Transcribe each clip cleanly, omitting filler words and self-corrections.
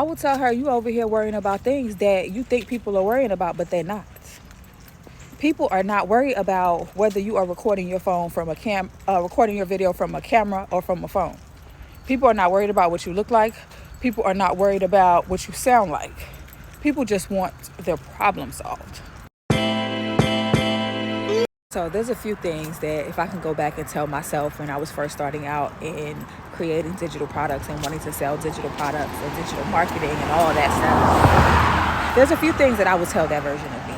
I will tell her, you over here worrying about things that you think people are worrying about, but they're not. People are not worried about whether you are recording your phone from recording your video from a camera or from a phone. People are not worried about what you look like. People are not worried about what you sound like. People just want their problem solved. So there's a few things that if I can go back and tell myself when I was first starting out in creating digital products and wanting to sell digital products and digital marketing and all that stuff, there's a few things that I would tell that version of me.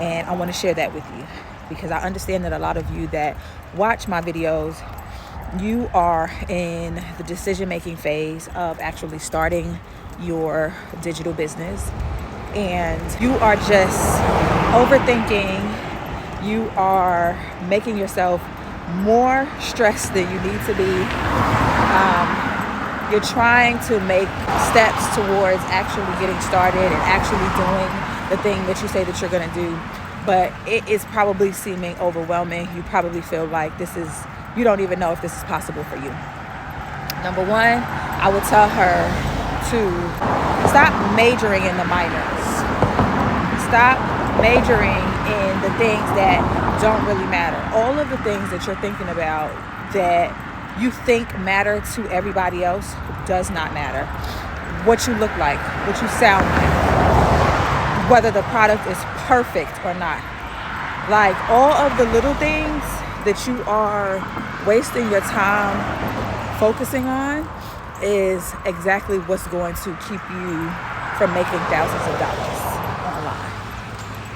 And I want to share that with you because I understand that a lot of you that watch my videos, you are in the decision-making phase of actually starting your digital business. And you are just overthinking. You are making yourself more stressed than you need to be. You're trying to make steps towards actually getting started and actually doing the thing that you say that you're going to do. But it is probably seeming overwhelming. You probably feel like you don't even know if this is possible for you. Number one, I would tell her to stop majoring in the minors. Stop majoring in the things that don't really matter. All of the things that you're thinking about that you think matter to everybody else does not matter. What you look like, what you sound like, whether the product is perfect or not. Like all of the little things that you are wasting your time focusing on is exactly what's going to keep you from making thousands of dollars online,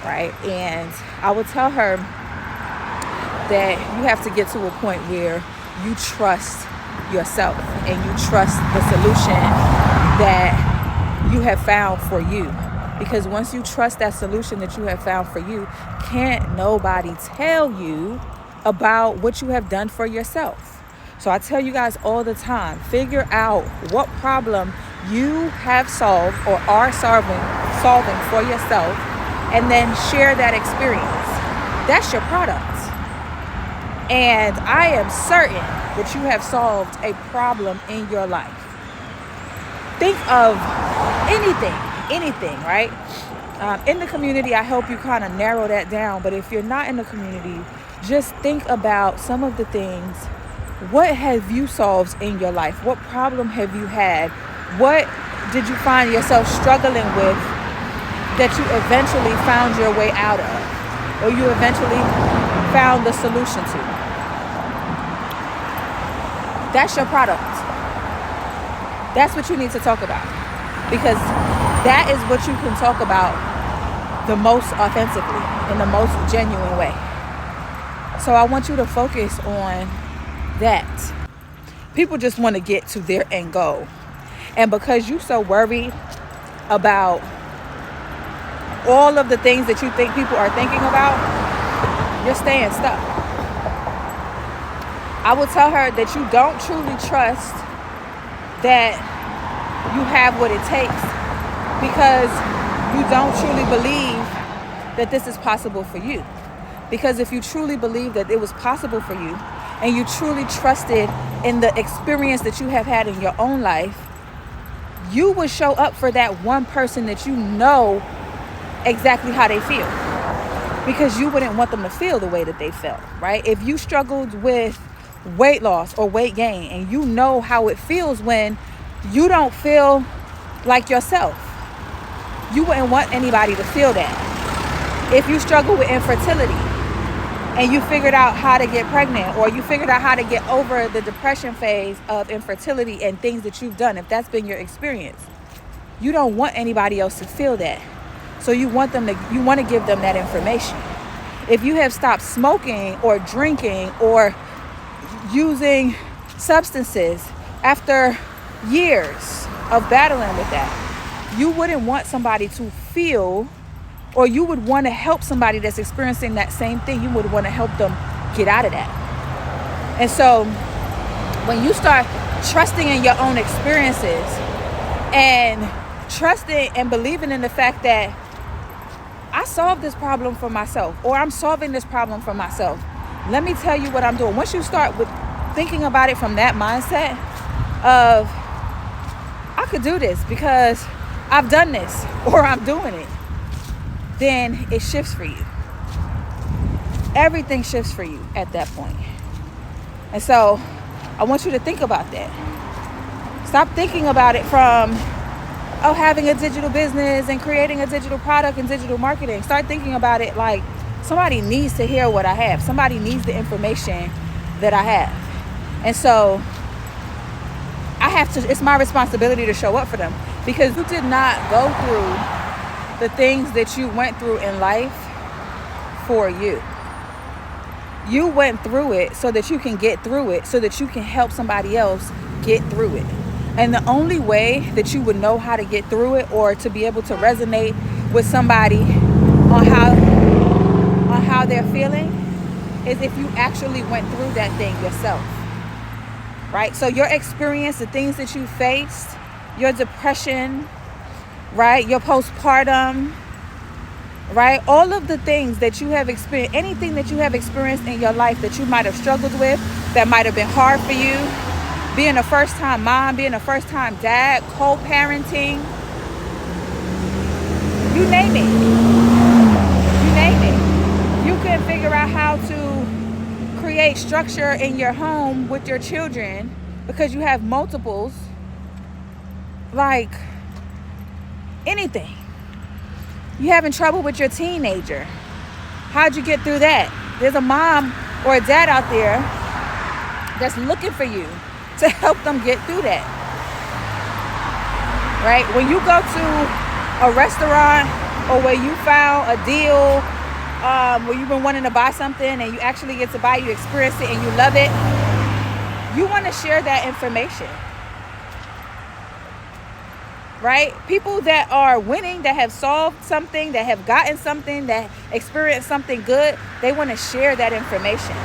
right? And I would tell her that you have to get to a point where you trust yourself and you trust the solution that you have found for you. Because once you trust that solution that you have found for you, can't nobody tell you about what you have done for yourself. So I tell you guys all the time, figure out what problem you have solved or are solving for yourself, and then share that experience. That's your product. And I am certain that you have solved a problem in your life. Think of anything, right? In the community, I help you kind of narrow that down. But if you're not in the community, just think about some of the things. What have you solved in your life? What problem have you had? What did you find yourself struggling with that you eventually found your way out of, or you eventually found the solution to? That's your product. That's what you need to talk about, because that is what you can talk about the most authentically, in the most genuine way. So I want you to focus on that. People just want to get to their end goal. And because you're so worried about all of the things that you think people are thinking about, you're staying stuck. I will tell her that you don't truly trust that you have what it takes because you don't truly believe that this is possible for you. Because if you truly believe that it was possible for you and you truly trusted in the experience that you have had in your own life, you would show up for that one person that you know exactly how they feel, because you wouldn't want them to feel the way that they felt, right? If you struggled with weight loss or weight gain and you know how it feels when you don't feel like yourself, you wouldn't want anybody to feel that. If you struggle with infertility and you figured out how to get pregnant, or you figured out how to get over the depression phase of infertility and things that you've done, if that's been your experience, you don't want anybody else to feel that. So you want to give them that information. If you have stopped smoking or drinking or using substances after years of battling with that, you wouldn't want somebody to feel, or you would want to help somebody that's experiencing that same thing. You would want to help them get out of that. And so when you start trusting in your own experiences and trusting and believing in the fact that I solved this problem for myself, or I'm solving this problem for myself, let me tell you what I'm doing. Once you start with thinking about it from that mindset of, I could do this because I've done this or I'm doing it, then it shifts for you. Everything shifts for you at that point. And so I want you to think about that. Stop thinking about it from, having a digital business and creating a digital product and digital marketing. Start thinking about it like somebody needs to hear what I have. Somebody needs the information that I have. And so it's my responsibility to show up for them, because you did not go through the things that you went through in life for you. You went through it so that you can get through it, so that you can help somebody else get through it. And the only way that you would know how to get through it, or to be able to resonate with somebody on how they're feeling, is if you actually went through that thing yourself. Right? So your experience, the things that you faced, your depression, right? Your postpartum, right? All of the things that you have experienced, anything that you have experienced in your life that you might have struggled with, that might have been hard for you, being a first-time mom, being a first-time dad, co-parenting, you name it. You name it. You can figure out how to create structure in your home with your children because you have multiples. Like anything. You having trouble with your teenager. How'd you get through that? There's a mom or a dad out there that's looking for you to help them get through that. Right? When you go to a restaurant, or where you found a deal, where you've been wanting to buy something and you actually get to buy, you experience it and you love it, you want to share that information. Right? People that are winning, that have solved something, that have gotten something, that experienced something good, they want to share that information.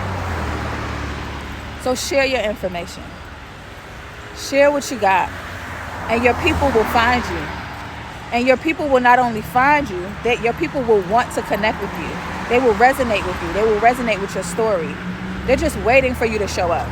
So share your information. Share what you got, and your people will find you. And your people will not only find you, that your people will want to connect with you. They will resonate with you. They will resonate with your story. They're just waiting for you to show up.